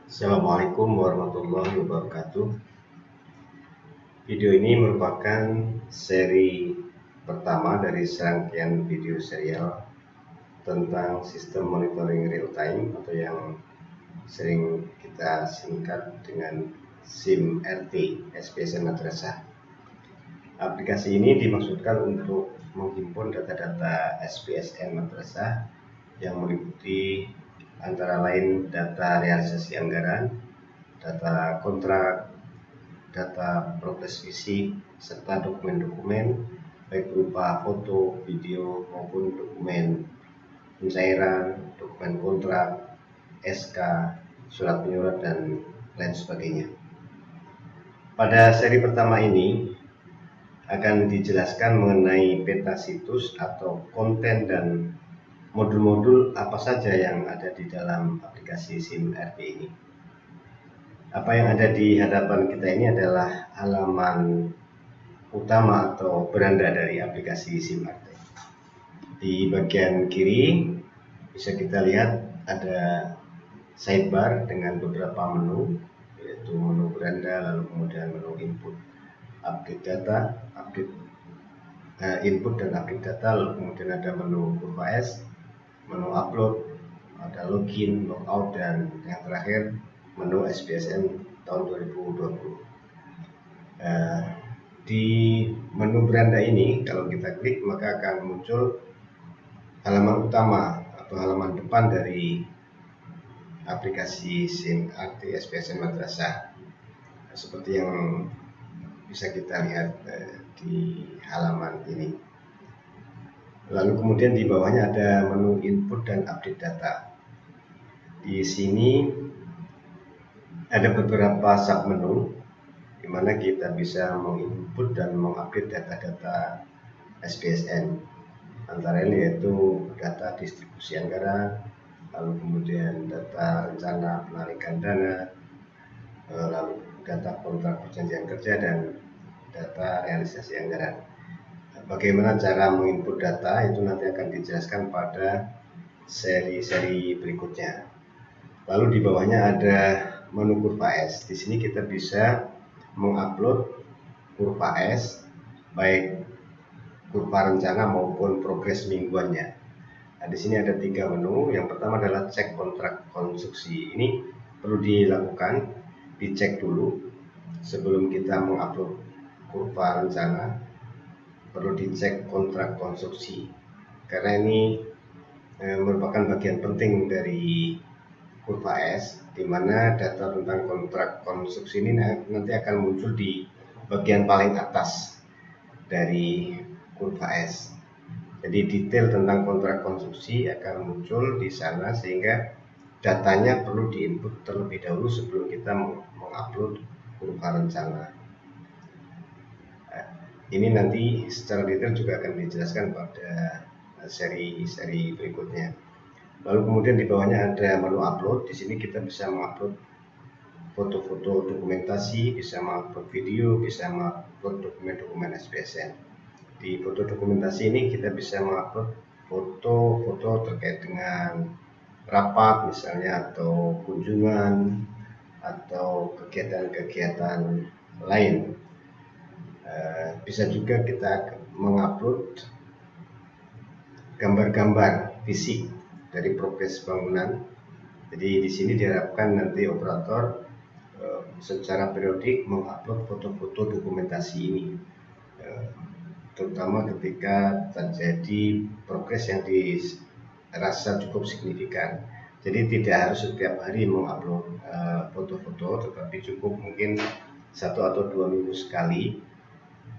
Assalamualaikum warahmatullahi wabarakatuh. Video ini merupakan seri pertama dari serangkaian video serial tentang sistem monitoring real time atau yang sering kita singkat dengan SIM-RT, SPSN Madrasah. Aplikasi ini dimaksudkan untuk menghimpun data-data SPSN Madrasah yang meliputi antara lain data realisasi anggaran, data kontrak, data progres fisik, serta dokumen-dokumen baik berupa foto, video maupun dokumen pencairan, dokumen kontrak, SK, surat menyurat, dan lain sebagainya. Pada seri pertama ini akan dijelaskan mengenai peta situs atau konten dan modul-modul apa saja yang ada di dalam aplikasi SIM-RT ini. Apa yang ada di hadapan kita ini adalah halaman utama atau beranda dari aplikasi SIM-RT. Di bagian kiri bisa kita lihat ada sidebar dengan beberapa menu, yaitu menu beranda, lalu kemudian menu input, update data, input dan update data, lalu kemudian ada menu kurva S, menu upload, ada login, logout, dan yang terakhir menu SPSN tahun 2020. Di menu beranda ini kalau kita klik maka akan muncul halaman utama atau halaman depan dari aplikasi SIM-RT SPSN Madrasah, seperti yang bisa kita lihat di halaman ini. Lalu kemudian di bawahnya ada menu input dan update data. Di sini ada beberapa submenu di mana kita bisa menginput dan mengupdate data-data SPSN. Antara lain yaitu data distribusi anggaran, lalu kemudian data rencana penarikan dana, lalu data kontrak perjanjian kerja, dan data realisasi anggaran. Bagaimana cara menginput data itu nanti akan dijelaskan pada seri-seri berikutnya. Lalu di bawahnya ada menu kurva S. Di sini kita bisa mengupload kurva S, baik kurva rencana maupun progres mingguannya. Nah, di sini ada 3 menu. Yang pertama adalah cek kontrak konstruksi. Ini perlu dilakukan, dicek dulu sebelum kita mengupload kurva rencana. Perlu dicek kontrak konstruksi karena ini merupakan bagian penting dari kurva S, di mana data tentang kontrak konstruksi ini nanti akan muncul di bagian paling atas dari kurva S. Jadi detail tentang kontrak konstruksi akan muncul di sana, sehingga datanya perlu diinput terlebih dahulu sebelum kita mengupload kurva rencana. Ini nanti secara detail juga akan dijelaskan pada seri-seri berikutnya. Lalu kemudian di bawahnya ada menu upload. Di sini kita bisa mengupload foto-foto dokumentasi, bisa mengupload video, bisa mengupload dokumen-dokumen SPSN. Di foto dokumentasi ini kita bisa mengupload foto-foto terkait dengan rapat misalnya, atau kunjungan, atau kegiatan-kegiatan lain. Bisa juga kita mengupload gambar-gambar fisik dari progres bangunan. Jadi di sini diharapkan nanti operator secara periodik mengupload foto-foto dokumentasi ini, terutama ketika terjadi progres yang dirasa cukup signifikan. Jadi tidak harus setiap hari mengupload foto-foto, tetapi cukup mungkin 1 atau 2 minggu sekali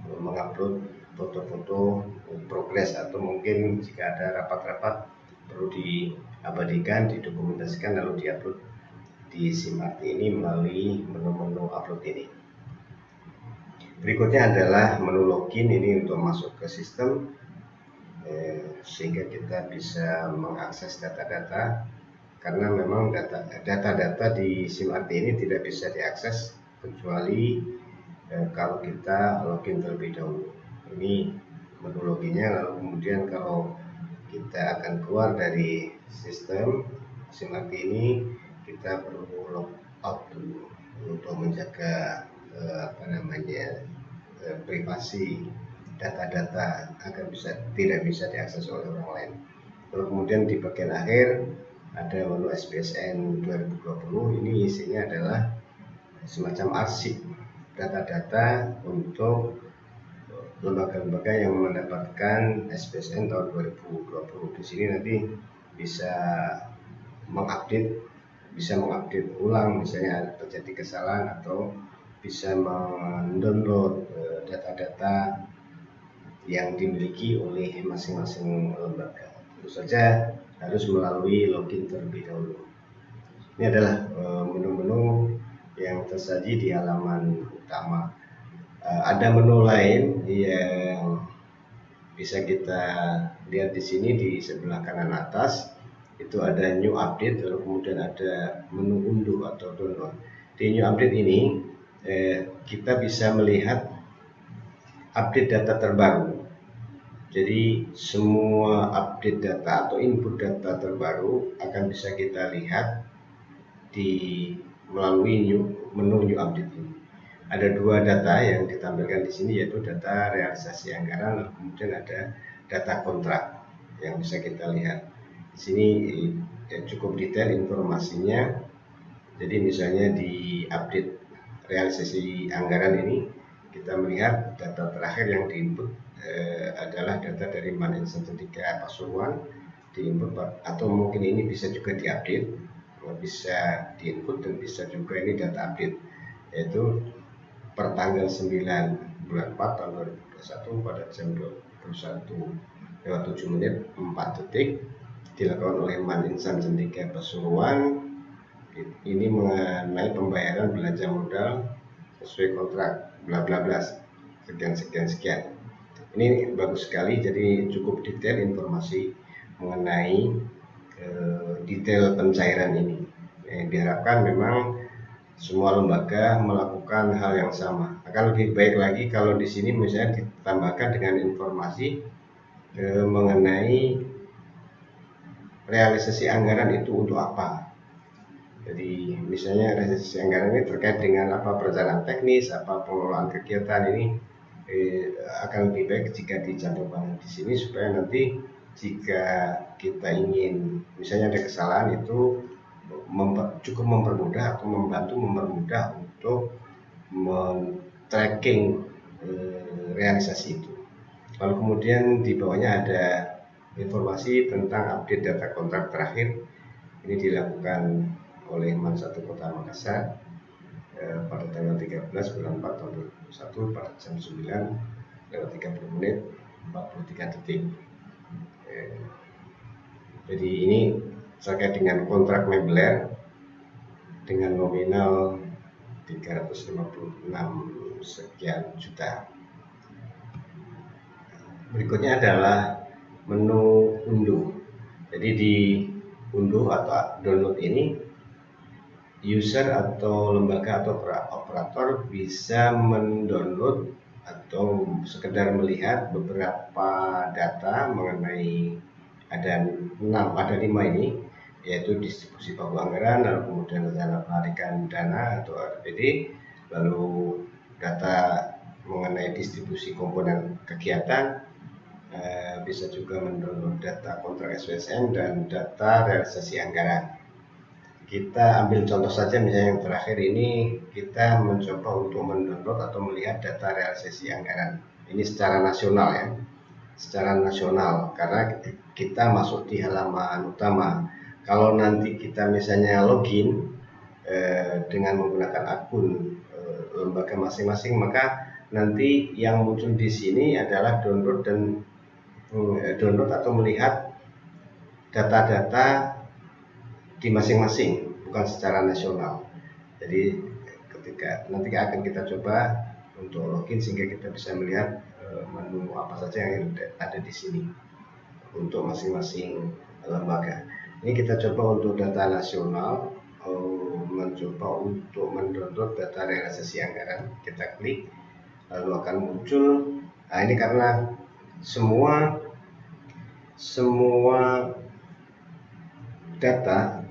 mengupload foto-foto progres, atau mungkin jika ada rapat-rapat perlu diabadikan, didokumentasikan, lalu diupload di SIM-RT ini melalui menu-menu upload ini. Berikutnya adalah menu login. Ini untuk masuk ke sistem, sehingga kita bisa mengakses data-data, karena memang data-data di SIM-RT ini tidak bisa diakses kecuali kalau kita login terlebih dahulu. Ini menu loginnya. Lalu kemudian kalau kita akan keluar dari sistem SIM-RT ini, kita perlu out dulu untuk menjaga privasi data-data agar tidak bisa diakses oleh orang lain. Lalu kemudian di bagian akhir ada menu SPSN 2020. Ini isinya adalah semacam arsip data-data untuk lembaga-lembaga yang mendapatkan SPSN tahun 2020. Di sini nanti bisa mengupdate ulang misalnya terjadi kesalahan, atau bisa mendownload data-data yang dimiliki oleh masing-masing lembaga. Tentu saja harus melalui login terlebih dahulu. Ini adalah menu-menu yang tersaji di halaman utama. Ada menu lain yang bisa kita lihat di sini di sebelah kanan atas. Itu ada new update, lalu kemudian ada menu unduh atau download. Di new update ini kita bisa melihat update data terbaru. Jadi semua update data atau input data terbaru akan bisa kita lihat melalui menu new update ini. Ada dua data yang ditampilkan di sini, yaitu data realisasi anggaran, lalu kemudian ada data kontrak yang bisa kita lihat. Di sini cukup detail informasinya. Jadi misalnya di update realisasi anggaran ini, kita melihat data terakhir yang diinput adalah data dari Maninsan 3 Pasuruan diinput, atau mungkin ini bisa juga diupdate, bisa diinput dan bisa juga ini data update, yaitu per tanggal 9 bulan 4 tahun 2021 pada jam 21:07:04 dilakukan oleh Maninsan Cendika Pasuruan. Ini mengenai pembayaran belanja modal sesuai kontrak bla bla bla sekian. Ini bagus sekali, jadi cukup detail informasi mengenai detail pencairan ini. Diharapkan memang semua lembaga melakukan hal yang sama. Akan lebih baik lagi kalau di sini misalnya ditambahkan dengan informasi mengenai realisasi anggaran itu untuk apa. Jadi misalnya realisasi anggaran ini terkait dengan apa perencanaan teknis, apa pengelolaan kegiatan, ini akan lebih baik jika dicantumkan di sini, supaya nanti jika kita ingin misalnya ada kesalahan, itu cukup mempermudah atau mempermudah untuk tracking realisasi itu. Lalu kemudian di bawahnya ada informasi tentang update data kontrak terakhir. Ini dilakukan oleh Man1 Kota Makassar pada tanggal 13 bulan 4 tahun 2021 pada jam 9:30:43. Jadi ini terkait dengan kontrak Mebler dengan nominal 356 sekian juta. Berikutnya adalah menu unduh. Jadi di unduh atau download ini, user atau lembaga atau operator bisa mendownload atau sekedar melihat beberapa data mengenai ada 5 ini, yaitu distribusi baku anggaran, lalu kemudian rencana penarikan dana atau RPD, lalu data mengenai distribusi komponen kegiatan, bisa juga mendownload data kontrak SPSN dan data realisasi anggaran. Kita ambil contoh saja, misalnya yang terakhir ini kita mencoba untuk mendownload atau melihat data realisasi anggaran. Ini secara nasional ya, secara nasional, karena kita masuk di halaman utama. Kalau nanti kita misalnya login dengan menggunakan akun lembaga masing-masing, maka nanti yang muncul di sini adalah download atau melihat data-data di masing-masing, bukan secara nasional. Jadi ketika nanti akan kita coba untuk login sehingga kita bisa melihat menu apa saja yang ada di sini untuk masing-masing lembaga. Ini kita coba untuk data nasional, mencoba untuk mendownload data realisasi anggaran. Kita klik, lalu akan muncul. Nah, ini karena semua data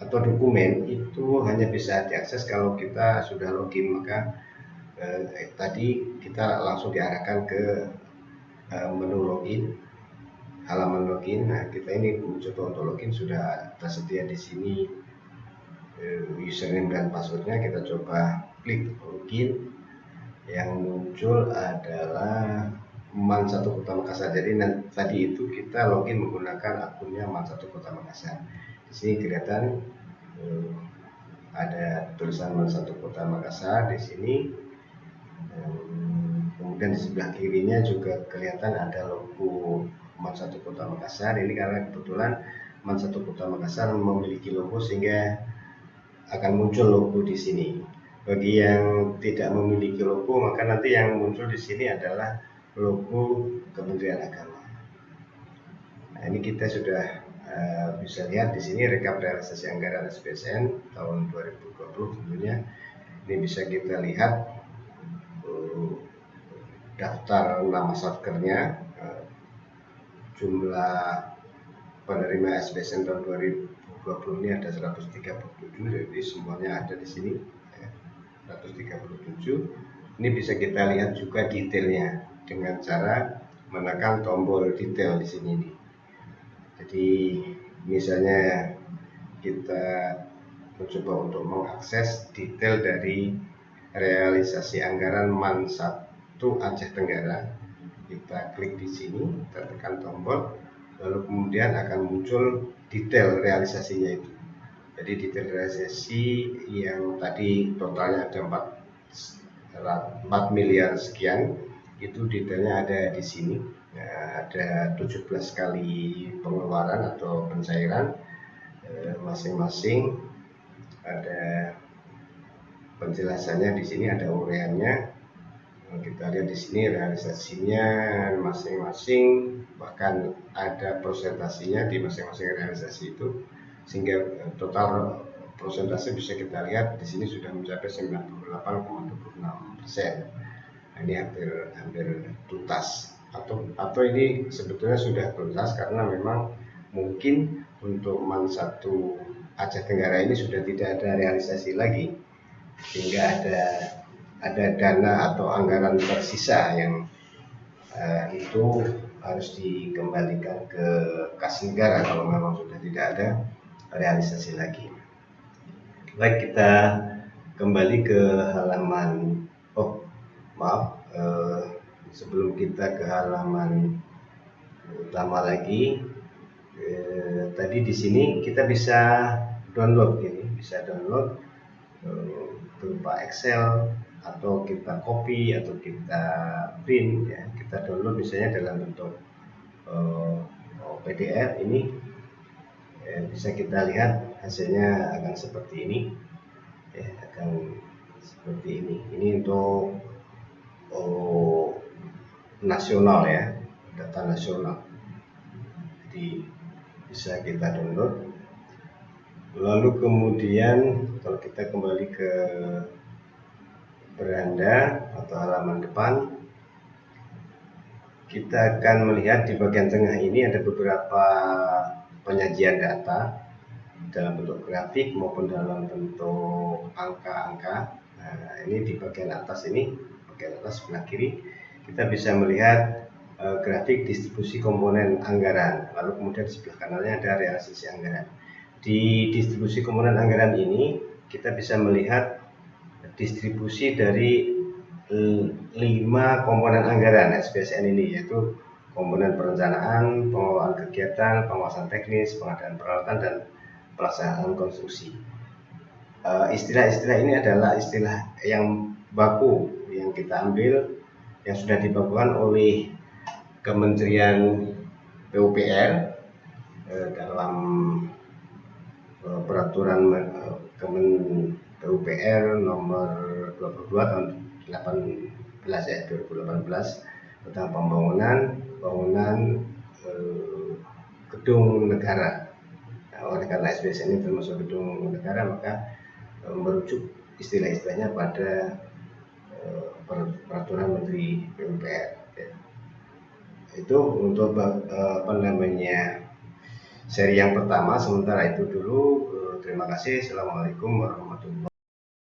atau dokumen itu hanya bisa diakses kalau kita sudah login. Maka tadi kita langsung diarahkan ke menu login, halaman login. Nah, kita ini mencoba untuk login, sudah tersedia di sini username dan passwordnya. Kita coba klik login. Yang muncul adalah Man1 Kota Makassar. Jadi tadi itu kita login menggunakan akunnya Man1 Kota Makassar. Di sini kelihatan ada tulisan Man1 Kota Makassar di sini. Kemudian di sebelah kirinya juga kelihatan ada logo Man1 Kota Makassar. Ini karena kebetulan Man1 Kota Makassar memiliki logo sehingga akan muncul logo di sini. Bagi yang tidak memiliki logo, maka nanti yang muncul di sini adalah logo Kementerian Agama. Nah, ini kita sudah bisa lihat di sini rekap realisasi anggaran SPSN tahun 2020 tentunya. Ini bisa kita lihat daftar nama satkernya, jumlah penerima SPSN tahun 2020 ini ada 137, jadi semuanya ada di sini 137. Ini bisa kita lihat juga detailnya dengan cara menekan tombol detail di sini nih. Jadi misalnya kita mencoba untuk mengakses detail dari realisasi anggaran Man1 Aceh Tenggara, kita klik di sini, kita tekan tombol, lalu kemudian akan muncul detail realisasinya itu. Jadi detail realisasi yang tadi totalnya ada 4 miliar sekian, itu detailnya ada di sini. Nah, ada 17 kali pengeluaran atau pencairan masing-masing. Ada penjelasannya di sini, ada uraiannya. Kita lihat di sini realisasinya masing-masing, bahkan ada persentasinya di masing-masing realisasi itu, sehingga total persentase bisa kita lihat di sini sudah mencapai 98,26%. Ini hampir tuntas, atau ini sebetulnya sudah tuntas karena memang mungkin untuk Man1 Aceh Tenggara ini sudah tidak ada realisasi lagi, sehingga ada dana atau anggaran tersisa yang itu harus dikembalikan ke kas negara kalau memang sudah tidak ada realisasi lagi. Baik, kita kembali ke halaman. Sebelum kita ke halaman utama lagi, tadi di sini kita bisa download berupa Excel, atau kita copy atau kita print ya. Kita download misalnya dalam bentuk PDF ini, bisa kita lihat hasilnya akan seperti ini ya, ini untuk nasional ya, data nasional. Jadi bisa kita download. Lalu kemudian kalau kita kembali ke beranda atau halaman depan, kita akan melihat di bagian tengah ini ada beberapa penyajian data dalam bentuk grafik maupun dalam bentuk angka-angka. Nah, ini di bagian atas sebelah kiri, kita bisa melihat grafik distribusi komponen anggaran. Lalu kemudian di sebelah kanannya ada realisasi anggaran. Di distribusi komponen anggaran ini kita bisa melihat distribusi dari 5 komponen anggaran SPSN ini, yaitu komponen perencanaan, pengelolaan kegiatan, pengawasan teknis, pengadaan peralatan, dan pelaksanaan konstruksi. Istilah-istilah ini adalah istilah yang baku yang kita ambil, yang sudah dibakukan oleh Kementerian PUPR dalam peraturan Kemen PUPR nomor 22 tahun 2018 tentang bangunan gedung negara. Nah, oleh karena SPSN ini termasuk gedung negara, maka merujuk istilah-istilahnya pada peraturan Menteri PUPR. Itu untuk seri yang pertama. Sementara itu dulu Terima kasih. Assalamualaikum warahmatullahi wabarakatuh.